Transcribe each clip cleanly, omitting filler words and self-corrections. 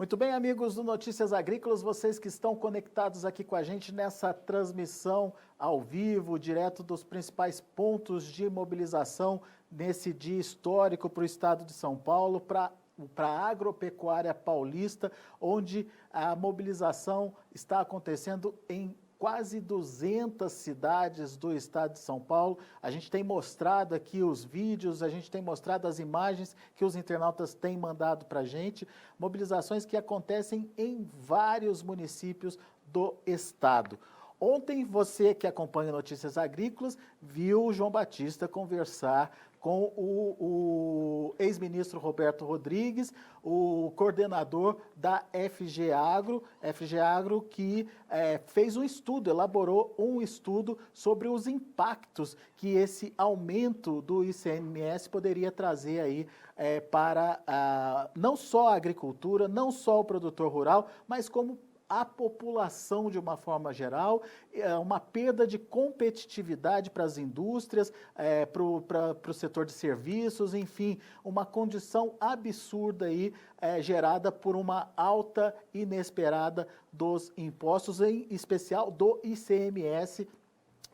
Muito bem, amigos do Notícias Agrícolas, vocês que estão conectados aqui com a gente nessa transmissão ao vivo, direto dos principais pontos de mobilização nesse dia histórico para o estado de São Paulo, para a agropecuária paulista, onde a mobilização está acontecendo em quase 200 cidades do estado de São Paulo. A gente tem mostrado aqui os vídeos, a gente tem mostrado as imagens que os internautas têm mandado para a gente, mobilizações que acontecem em vários municípios do estado. Ontem, você que acompanha Notícias Agrícolas, viu o João Batista conversar com o ex-ministro Roberto Rodrigues, o coordenador da FG Agro que fez um estudo, elaborou um estudo sobre os impactos que esse aumento do ICMS poderia trazer aí para não só a agricultura, não só o produtor rural, mas como a população de uma forma geral, uma perda de competitividade para as indústrias, para o setor de serviços, enfim, uma condição absurda aí, gerada por uma alta inesperada dos impostos, em especial do ICMS,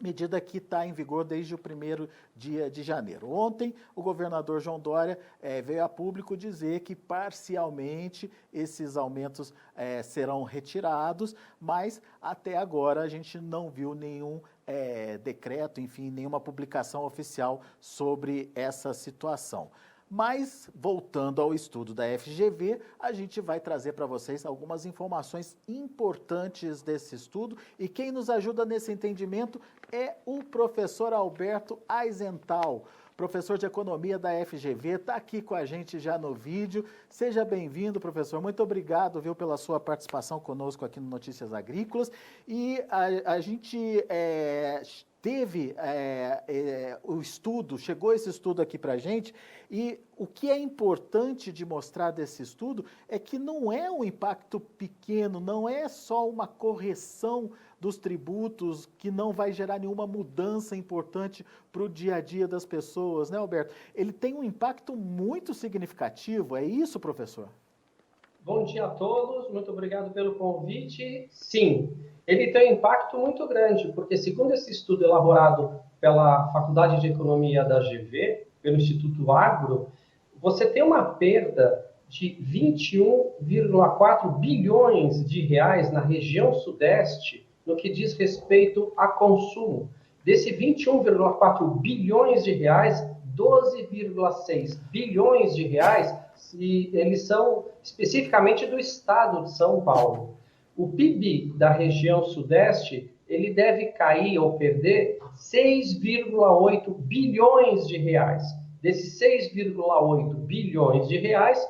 medida que está em vigor desde o 1º dia de janeiro. Ontem, o governador João Dória veio a público dizer que parcialmente esses aumentos serão retirados, mas até agora a gente não viu nenhum decreto, enfim, nenhuma publicação oficial sobre essa situação. Mas, voltando ao estudo da FGV, a gente vai trazer para vocês algumas informações importantes desse estudo, e quem nos ajuda nesse entendimento é o professor Alberto Aizental, professor de Economia da FGV, está aqui com a gente já no vídeo. Seja bem-vindo, professor. Muito obrigado, viu, pela sua participação conosco aqui no Notícias Agrícolas. E a gente teve o estudo, chegou esse estudo aqui para a gente, e o que é importante de mostrar desse estudo é que não é um impacto pequeno, não é só uma correção dos tributos que não vai gerar nenhuma mudança importante para o dia a dia das pessoas, né, Alberto? Ele tem um impacto muito significativo, é isso, professor? Bom dia a todos, muito obrigado pelo convite. Sim, ele tem um impacto muito grande, porque segundo esse estudo elaborado pela Faculdade de Economia da GV, pelo Instituto Agro, você tem uma perda de 21,4 bilhões de reais na região sudeste no que diz respeito a consumo. Desse 21,4 bilhões de reais, 12,6 bilhões de reais, eles são especificamente do estado de São Paulo. O PIB da região sudeste, ele deve cair ou perder 6,8 bilhões de reais. Desses 6,8 bilhões de reais,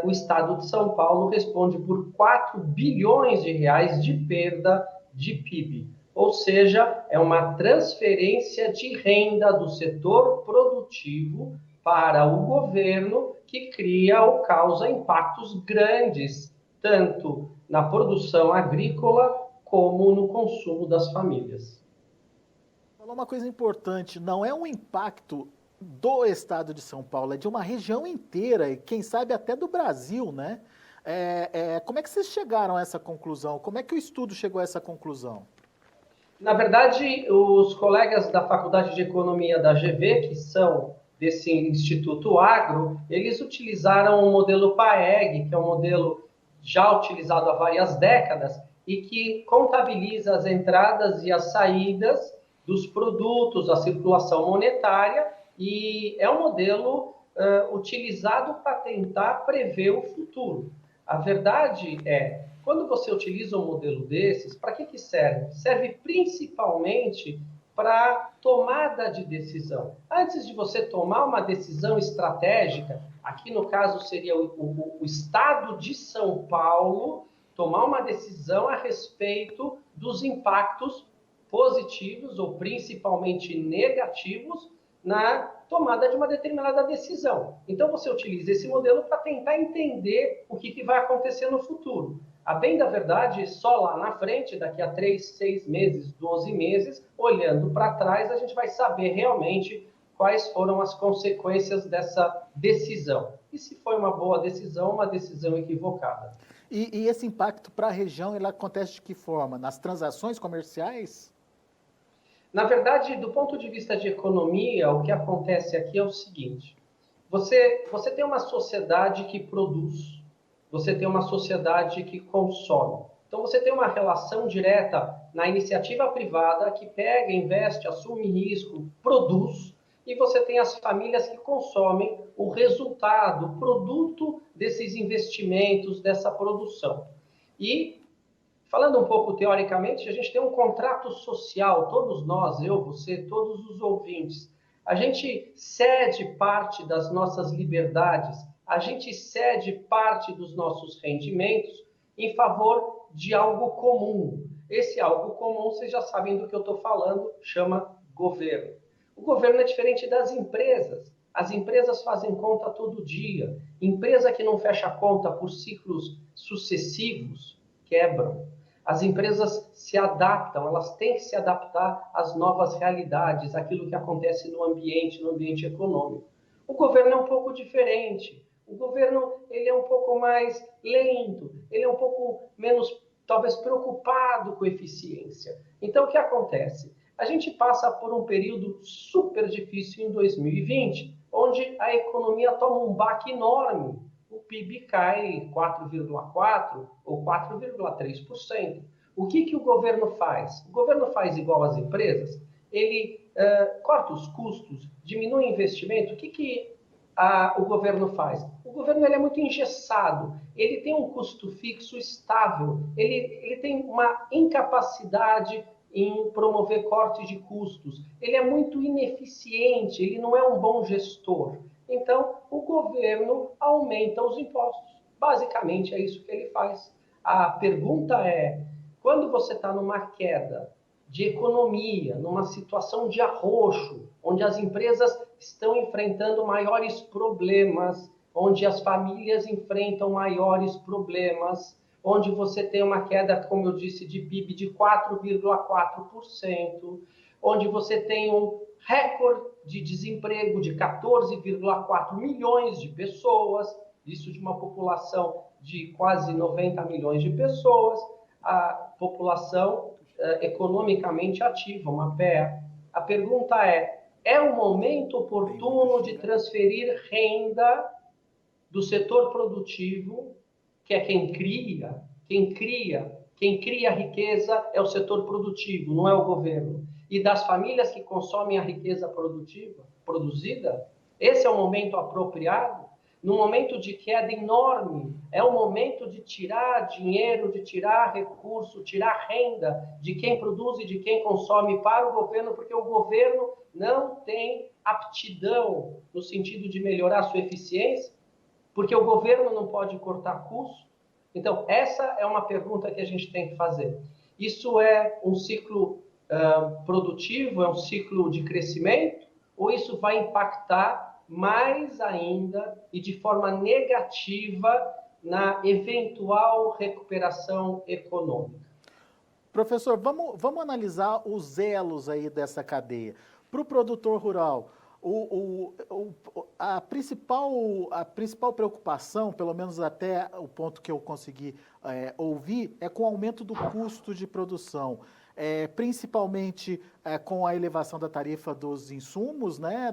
o estado de São Paulo responde por 4 bilhões de reais de perda de PIB. Ou seja, é uma transferência de renda do setor produtivo para o governo, que cria ou causa impactos grandes, tanto na produção agrícola como no consumo das famílias. Falou uma coisa importante, não é um impacto do estado de São Paulo, é de uma região inteira, e quem sabe até do Brasil, né? Como é que vocês chegaram a essa conclusão? Como é que o estudo chegou a essa conclusão? Na verdade, os colegas da Faculdade de Economia da GV, que são desse Instituto Agro, eles utilizaram o modelo PAEG, que é um modelo já utilizado há várias décadas e que contabiliza as entradas e as saídas dos produtos, a circulação monetária, e é um modelo utilizado para tentar prever o futuro. A verdade é, quando você utiliza um modelo desses, para que serve? Serve principalmente para tomada de decisão. Antes de você tomar uma decisão estratégica, aqui no caso seria o Estado de São Paulo, tomar uma decisão a respeito dos impactos positivos ou principalmente negativos na tomada de uma determinada decisão. Então, você utiliza esse modelo para tentar entender o que vai acontecer no futuro. A bem da verdade, só lá na frente, daqui a 3, 6 meses, 12 meses, olhando para trás, a gente vai saber realmente quais foram as consequências dessa decisão. E se foi uma boa decisão, uma decisão equivocada. E esse impacto para a região, ele acontece de que forma? Nas transações comerciais? Na verdade, do ponto de vista de economia, o que acontece aqui é o seguinte: você tem uma sociedade que produz, você tem uma sociedade que consome. Então, você tem uma relação direta na iniciativa privada que pega, investe, assume risco, produz, e você tem as famílias que consomem o resultado, o produto desses investimentos, dessa produção. E falando um pouco teoricamente, a gente tem um contrato social, todos nós, eu, você, todos os ouvintes. A gente cede parte das nossas liberdades, a gente cede parte dos nossos rendimentos em favor de algo comum. Esse algo comum, vocês já sabem do que eu estou falando, chama governo. O governo é diferente das empresas. As empresas fazem conta todo dia. Empresa que não fecha conta por ciclos sucessivos, quebram. As empresas se adaptam, elas têm que se adaptar às novas realidades, àquilo que acontece no ambiente econômico. O governo é um pouco diferente. O governo ele é um pouco mais lento, ele é um pouco menos, talvez, preocupado com eficiência. Então, o que acontece? A gente passa por um período super difícil em 2020, onde a economia toma um baque enorme. O PIB cai 4,4% ou 4,3%. O que o governo faz? O governo faz igual às empresas, ele corta os custos, diminui o investimento. O que o governo faz? O governo ele é muito engessado, ele tem um custo fixo estável, ele tem uma incapacidade em promover corte de custos, ele é muito ineficiente, ele não é um bom gestor. Então, o governo aumenta os impostos. Basicamente, é isso que ele faz. A pergunta é, quando você está numa queda de economia, numa situação de arroxo, onde as empresas estão enfrentando maiores problemas, onde as famílias enfrentam maiores problemas, onde você tem uma queda, como eu disse, de PIB de 4,4%, onde você tem um recorde de desemprego de 14,4 milhões de pessoas, isso de uma população de quase 90 milhões de pessoas, a população economicamente ativa, uma PEA. A pergunta é o momento oportuno de transferir renda do setor produtivo, que é quem cria riqueza é o setor produtivo, não é o governo. E das famílias que consomem a riqueza produzida, esse é o momento apropriado, num momento de queda enorme, é o momento de tirar dinheiro, de tirar recurso, tirar renda de quem produz e de quem consome para o governo, porque o governo não tem aptidão no sentido de melhorar sua eficiência, porque o governo não pode cortar custo. Então, essa é uma pergunta que a gente tem que fazer. Isso é um ciclo produtivo, é um ciclo de crescimento, ou isso vai impactar mais ainda e de forma negativa na eventual recuperação econômica? Professor, vamos analisar os elos aí dessa cadeia. Para o produtor rural, a principal preocupação, pelo menos até o ponto que eu consegui ouvir, é com o aumento do custo de produção. Principalmente com a elevação da tarifa dos insumos, né,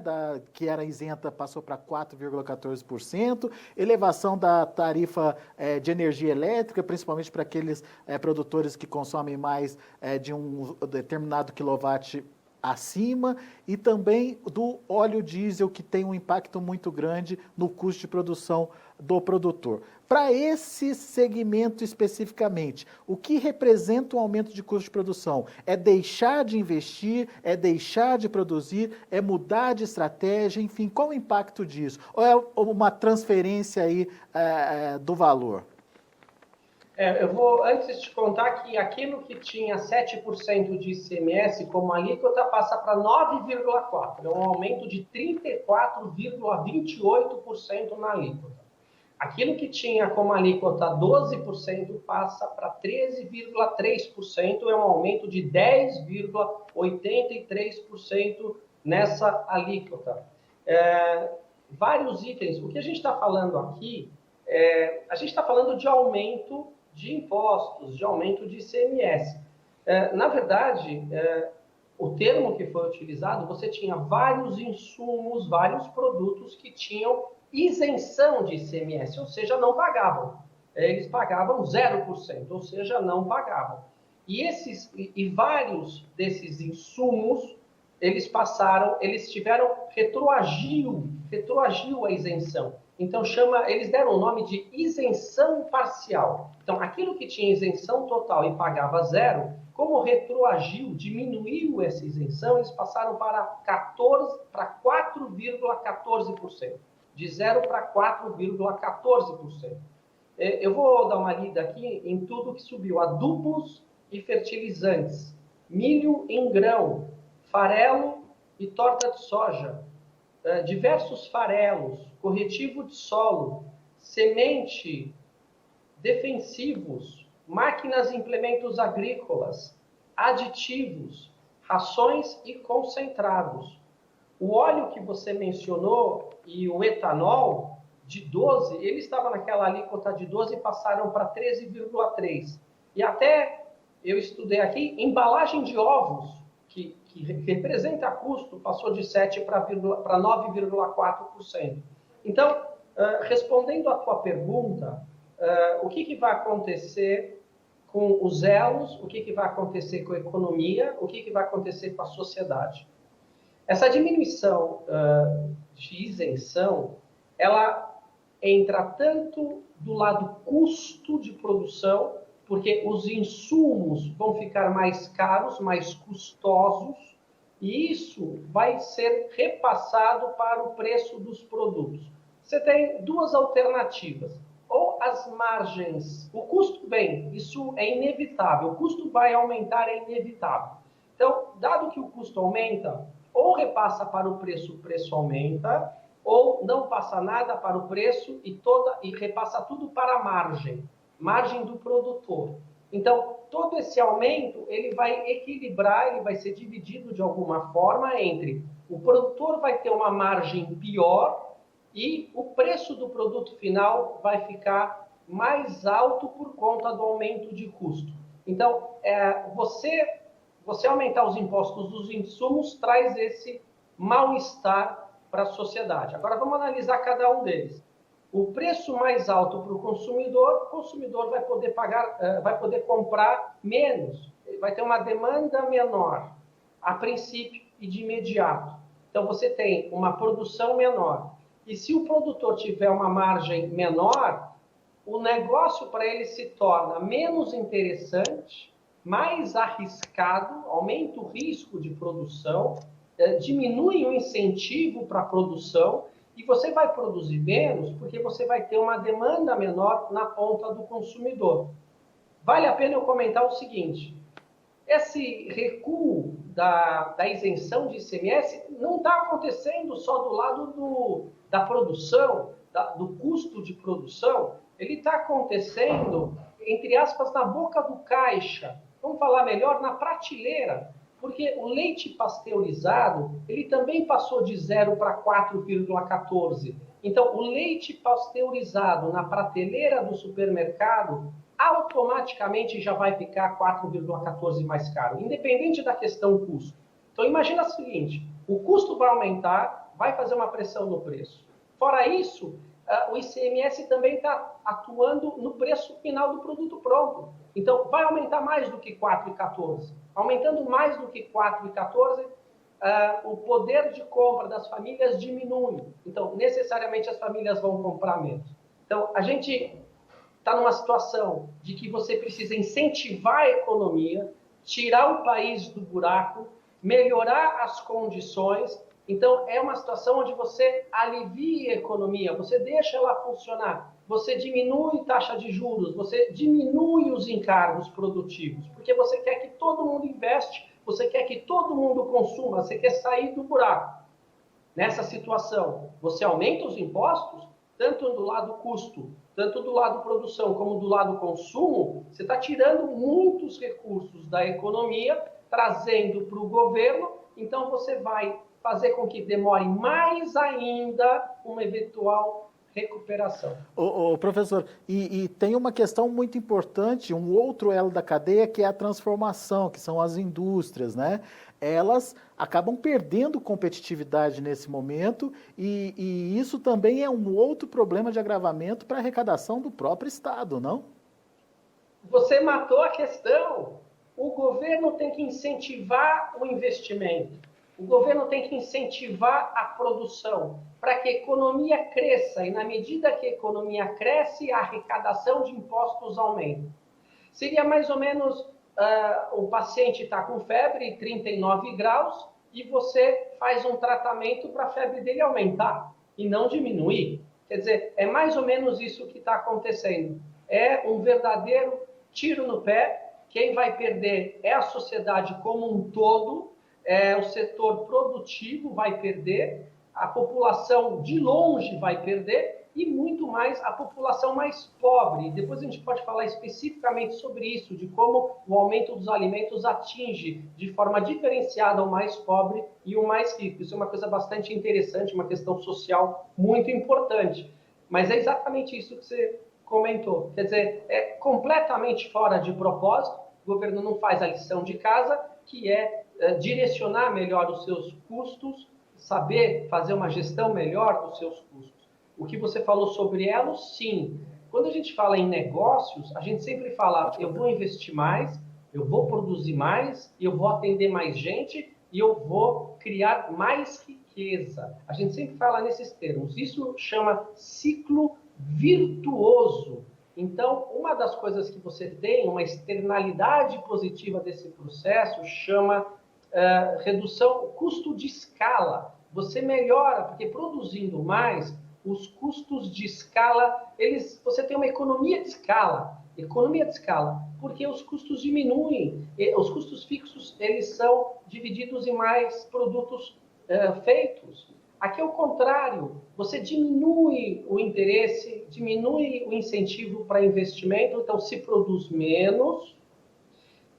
que era isenta, passou para 4,14%, elevação da tarifa de energia elétrica, principalmente para aqueles produtores que consomem mais de um determinado quilowatt acima, e também do óleo diesel, que tem um impacto muito grande no custo de produção do produtor. Para esse segmento especificamente, o que representa um aumento de custo de produção? É deixar de investir, é deixar de produzir, é mudar de estratégia, enfim, qual o impacto disso? Ou é uma transferência aí do valor? Eu vou antes te contar que aquilo que tinha 7% de ICMS como alíquota passa para 9,4%. É um aumento de 34,28% na alíquota. Aquilo que tinha como alíquota 12% passa para 13,3%, é um aumento de 10,83% nessa alíquota. Vários itens. O que a gente está falando aqui, a gente está falando de aumento de impostos, de aumento de ICMS. Na verdade, o termo que foi utilizado, você tinha vários insumos, vários produtos que tinham isenção de ICMS, ou seja, não pagavam. Eles pagavam 0%, ou seja, não pagavam. E vários desses insumos, eles tiveram retroagiu a isenção. Então, eles deram o nome de isenção parcial. Então, aquilo que tinha isenção total e pagava zero, como retroagiu, diminuiu essa isenção, eles passaram para 4,14%. De 0 para 4,14%. Eu vou dar uma lida aqui em tudo que subiu. Adubos e fertilizantes, milho em grão, farelo e torta de soja, diversos farelos, corretivo de solo, semente, defensivos, máquinas e implementos agrícolas, aditivos, rações e concentrados. O óleo que você mencionou e o etanol de 12, ele estava naquela alíquota de 12 e passaram para 13,3. E até eu estudei aqui, embalagem de ovos, que representa custo, passou de 7 para 9,4%. Então, respondendo à tua pergunta, o que vai acontecer com os elos, o que vai acontecer com a economia, o que vai acontecer com a sociedade? Essa diminuição de isenção, ela entra tanto do lado custo de produção, porque os insumos vão ficar mais caros, mais custosos, e isso vai ser repassado para o preço dos produtos. Você tem duas alternativas. Ou as margens, o custo, bem, isso é inevitável, o custo vai aumentar, é inevitável. Então, dado que o custo aumenta, ou repassa para o preço aumenta, ou não passa nada para o preço e repassa tudo para a margem do produtor. Então, todo esse aumento, ele vai equilibrar, ele vai ser dividido de alguma forma entre o produtor vai ter uma margem pior e o preço do produto final vai ficar mais alto por conta do aumento de custo. Então, você aumentar os impostos dos insumos traz esse mal-estar para a sociedade. Agora vamos analisar cada um deles. O preço mais alto para o consumidor vai poder vai poder comprar menos, vai ter uma demanda menor, a princípio e de imediato. Então você tem uma produção menor. E se o produtor tiver uma margem menor, o negócio para ele se torna menos interessante, mais arriscado, aumenta o risco de produção, diminui o incentivo para a produção e você vai produzir menos porque você vai ter uma demanda menor na ponta do consumidor. Vale a pena eu comentar o seguinte, esse recuo da isenção de ICMS não está acontecendo só do lado da produção, do custo de produção, ele está acontecendo, entre aspas, na boca do caixa, vamos falar melhor, na prateleira, porque o leite pasteurizado, ele também passou de 0 para 4,14. Então, o leite pasteurizado na prateleira do supermercado, automaticamente já vai ficar 4,14 mais caro, independente da questão custo. Então, imagina o seguinte, o custo vai aumentar, vai fazer uma pressão no preço. Fora isso, o ICMS também está atuando no preço final do produto pronto. Então, vai aumentar mais do que 4,14. Aumentando mais do que 4,14, o poder de compra das famílias diminui. Então, necessariamente, as famílias vão comprar menos. Então, a gente está numa situação de que você precisa incentivar a economia, tirar o país do buraco, melhorar as condições. Então, é uma situação onde você alivia a economia, você deixa ela funcionar, você diminui taxa de juros, você diminui os encargos produtivos, porque você quer que todo mundo investe, você quer que todo mundo consuma, você quer sair do buraco. Nessa situação, você aumenta os impostos, tanto do lado custo, tanto do lado produção, como do lado consumo, você está tirando muitos recursos da economia, trazendo para o governo, então você vai fazer com que demore mais ainda uma eventual recuperação. Professor, e tem uma questão muito importante, um outro elo da cadeia, que é a transformação, que são as indústrias, né? Elas acabam perdendo competitividade nesse momento e isso também é um outro problema de agravamento para a arrecadação do próprio Estado, não? Você matou a questão. O governo tem que incentivar o investimento. O governo tem que incentivar a produção para que a economia cresça. E na medida que a economia cresce, a arrecadação de impostos aumenta. Seria mais ou menos o paciente está com febre, 39 graus, e você faz um tratamento para a febre dele aumentar e não diminuir. Quer dizer, é mais ou menos isso que está acontecendo. É um verdadeiro tiro no pé. Quem vai perder é a sociedade como um todo, o setor produtivo vai perder, a população de longe vai perder e muito mais a população mais pobre. Depois a gente pode falar especificamente sobre isso, de como o aumento dos alimentos atinge de forma diferenciada o mais pobre e o mais rico. Isso é uma coisa bastante interessante, uma questão social muito importante. Mas é exatamente isso que você comentou. Quer dizer, é completamente fora de propósito, o governo não faz a lição de casa, que é direcionar melhor os seus custos, saber fazer uma gestão melhor dos seus custos. O que você falou sobre elos, sim. Quando a gente fala em negócios, a gente sempre fala, eu vou investir mais, eu vou produzir mais, eu vou atender mais gente e eu vou criar mais riqueza. A gente sempre fala nesses termos. Isso chama ciclo virtuoso. Então, uma das coisas que você tem, uma externalidade positiva desse processo, chama redução, custo de escala. Você melhora, porque produzindo mais, os custos de escala, você tem uma economia de escala. Economia de escala, porque os custos diminuem. Os custos fixos, eles são divididos em mais produtos feitos. Aqui é o contrário, você diminui o interesse, diminui o incentivo para investimento, então se produz menos,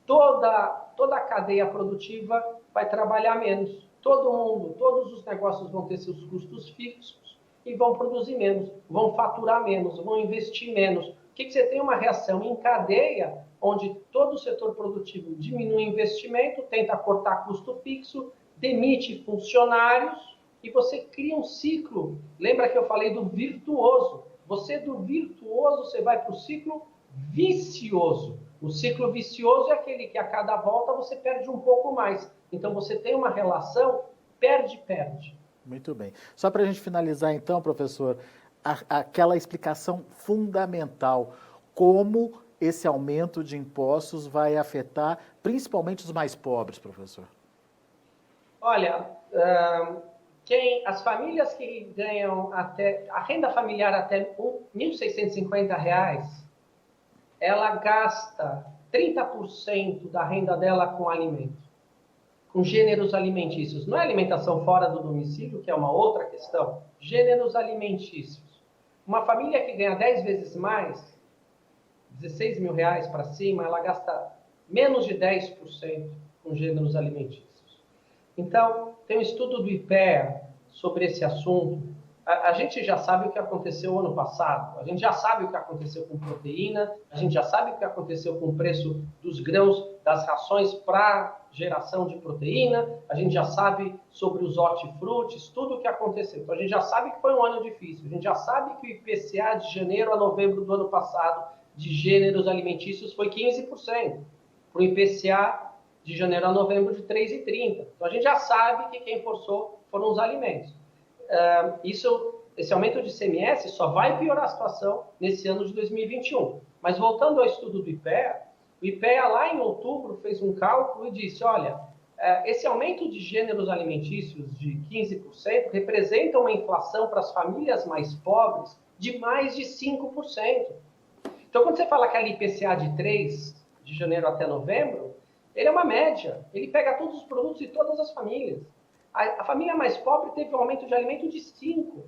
toda a cadeia produtiva vai trabalhar menos. Todo mundo, todos os negócios vão ter seus custos fixos e vão produzir menos, vão faturar menos, vão investir menos. O que você tem? Uma reação em cadeia, onde todo o setor produtivo diminui o investimento, tenta cortar custo fixo, demite funcionários, e você cria um ciclo. Lembra que eu falei do virtuoso? Você do virtuoso, você vai para o ciclo vicioso. O ciclo vicioso é aquele que a cada volta você perde um pouco mais. Então você tem uma relação perde-perde. Muito bem. Só para a gente finalizar então, professor, aquela explicação fundamental, como esse aumento de impostos vai afetar principalmente os mais pobres, professor? Olha, as famílias que ganham a renda familiar até R$ 1.650, ela gasta 30% da renda dela com alimento, com gêneros alimentícios. Não é alimentação fora do domicílio, que é uma outra questão. Gêneros alimentícios. Uma família que ganha 10 vezes mais, R$16 mil para cima, ela gasta menos de 10% com gêneros alimentícios. Então, tem um estudo do IPEA sobre esse assunto. A gente já sabe o que aconteceu ano passado, a gente já sabe o que aconteceu com proteína, a gente já sabe o que aconteceu com o preço dos grãos, das rações para geração de proteína, a gente já sabe sobre os hortifrutis, tudo o que aconteceu. Então, a gente já sabe que foi um ano difícil, a gente já sabe que o IPCA de janeiro a novembro do ano passado, de gêneros alimentícios, foi 15%, para o IPCA de janeiro a novembro de 3,30%. Então, a gente já sabe que quem forçou foram os alimentos. Esse aumento de ICMS só vai piorar a situação nesse ano de 2021. Mas voltando ao estudo do IPEA, o IPEA lá em outubro fez um cálculo e disse, olha, esse aumento de gêneros alimentícios de 15% representa uma inflação para as famílias mais pobres de mais de 5%. Então, quando você fala que é IPCA de 3%, de janeiro até novembro, ele é uma média. Ele pega todos os produtos de todas as famílias. A família mais pobre teve um aumento de alimento de 5%.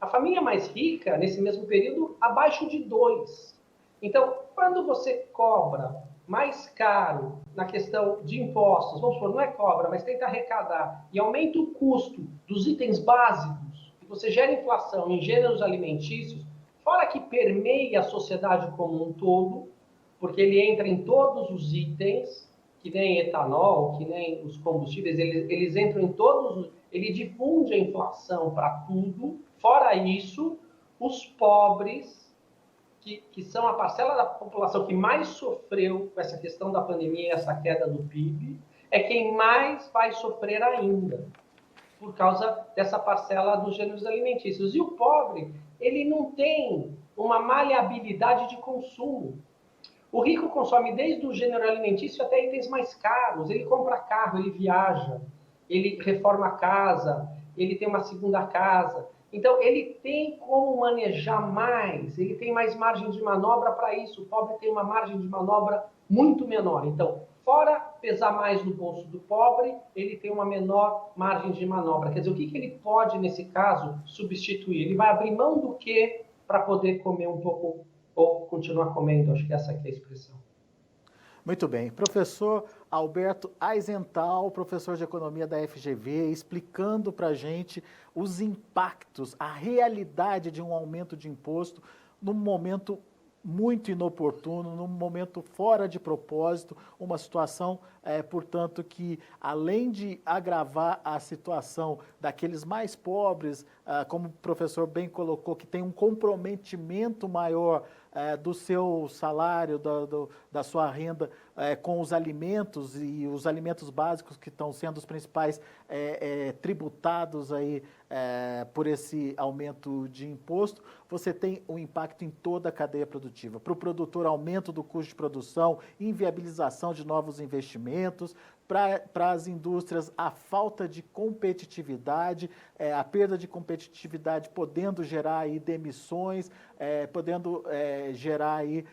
A família mais rica, nesse mesmo período, abaixo de 2%. Então, quando você cobra mais caro na questão de impostos, vamos supor, não é cobra, mas tenta arrecadar e aumenta o custo dos itens básicos, e você gera inflação em gêneros alimentícios, fora que permeia a sociedade como um todo, porque ele entra em todos os itens, que nem etanol, que nem os combustíveis, eles entram em todos, ele difunde a inflação para tudo. Fora isso, os pobres, que são a parcela da população que mais sofreu com essa questão da pandemia e essa queda do PIB, é quem mais vai sofrer ainda, por causa dessa parcela dos gêneros alimentícios. E o pobre, ele não tem uma maleabilidade de consumo. O rico consome desde o gênero alimentício até itens mais caros. Ele compra carro, ele viaja, ele reforma a casa, ele tem uma segunda casa. Então, ele tem como manejar mais, ele tem mais margem de manobra para isso. O pobre tem uma margem de manobra muito menor. Então, fora pesar mais no bolso do pobre, ele tem uma menor margem de manobra. Quer dizer, o que ele pode, nesse caso, substituir? Ele vai abrir mão do quê para poder comer um pouco ou continuar comendo? Acho que essa aqui é a expressão. Muito bem. Professor Alberto Aizental, professor de economia da FGV, explicando para a gente os impactos, a realidade de um aumento de imposto num momento muito inoportuno, num momento fora de propósito, uma situação, portanto, que além de agravar a situação daqueles mais pobres, como o professor bem colocou, que tem um comprometimento maior do seu salário, da sua renda com os alimentos e os alimentos básicos que estão sendo os principais tributados aí por esse aumento de imposto, você tem um impacto em toda a cadeia produtiva. Para o produtor, aumento do custo de produção, inviabilização de novos investimentos, para as indústrias, a falta de competitividade, a perda de competitividade podendo gerar aí demissões, podendo gerar aí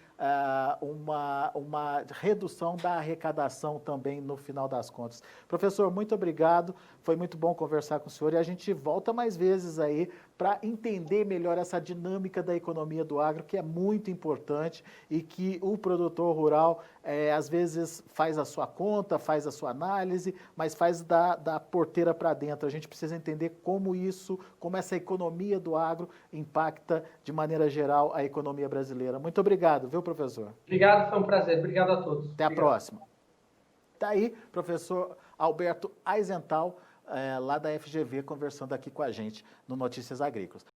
uma redução da arrecadação também no final das contas. Professor, muito obrigado, foi muito bom conversar com o senhor e a gente volta mais vezes aí para entender melhor essa dinâmica da economia do agro, que é muito importante e que o produtor rural às vezes faz a sua conta, faz a sua análise, mas faz da porteira para dentro. A gente precisa entender como essa economia do agro impacta de maneira geral a economia brasileira. Muito obrigado, viu, professor? Obrigado, foi um prazer. Obrigado a todos. Até a próxima. Está aí, professor Alberto Aizental, lá da FGV, conversando aqui com a gente no Notícias Agrícolas.